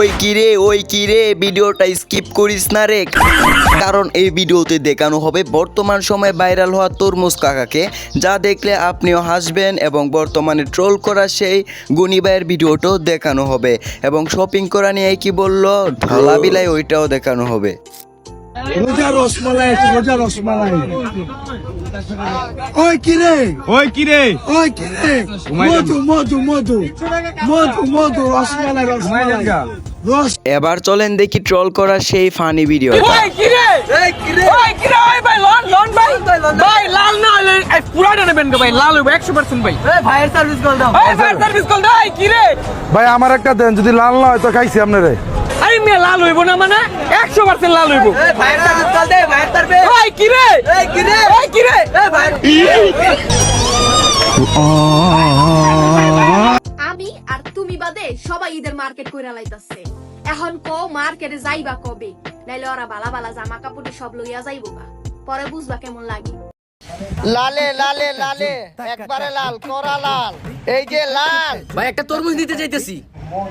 ওই কিরে ভিডিওটা স্কিপ করিস না রে, কারণ এই ভিডিওতে দেখানো হবে বর্তমান সময়ে ভাইরাল হওয়া তরমুজ কাকাকে, যা দেখলে আপনিও হাসবেন এবং বর্তমানে ট্রোল করা সেই গুনি ভাইয়ের ভিডিওটাও দেখানো হবে এবং শপিং করা নিয়ে কি বললো ঢলা বিলাই ওইটাও দেখানো হবে। রোজা রসমালাই, রোজা রসমালাই। ওই কিরে মধু মধু মধু মধু মধু রসমালাই রসমালাই রস। এবার চলেন দেখি ট্রোল করা সেই ফানি ভিডিও। ভাই আমার একটা দেন, যদি লাল না হয় তো খাইছি আপনারে। আরে মেয়ে লাল হইব না মানে 100% লাল হইব। আমি আর তুমি বাদে সবাই ঈদের মার্কেট কইরা লাইতাছে। এখন কো মার্কেটে যাইবা কবে? নাইলে ওরা বালা বালা জামা কাপড় সব লইয়া যাইবো গা, পরে বুঝবা কেমন লাগে। লালে লালে লালে একবারে লাল করা লাল, এই যে লাল। ভাই একটা তরমুজ দিতে চাইতেছি।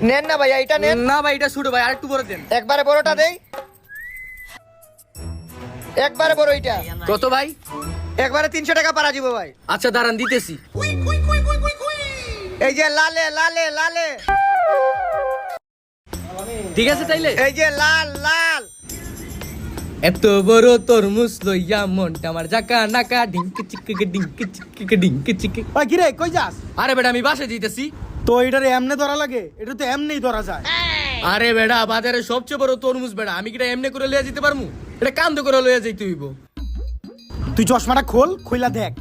নেন না ভাইয়া, এটা নেন না ভাই এটা ছোট ভাই, আরেকটু বড় দেন। একবারে বড়টা দেই, একবারে বড়। এটা কত ভাই? একবারে 300 টাকা পারা দিব ভাই। আচ্ছা দাঁড়ান দিতেছি। এই যে লালে লালে লালে, ঠিক আছে তাইলে। এই যে লাল লাল। এত বড় তরমুজ লইয়া মনটা আমার জাকা নাকা ঢিঙ্ক চিক ঢিঙ্ক চিক। ওই কিরে কই যাস? আরে বেটা আমি বাসে দিতেছি। তো এটারে এমনে ধরা লাগে? এটা তো এমনেই ধরা যায়। আরে বেটা বাজারে সবচেয়ে বড় তরমুজ বেটা, আমি কিটা এমনি করে লইয়া যেতে পারমু? এটা কান্দ করে লইয়া যাইতে হইব। তুই চশমাটা খোল, খুইলা দেখ।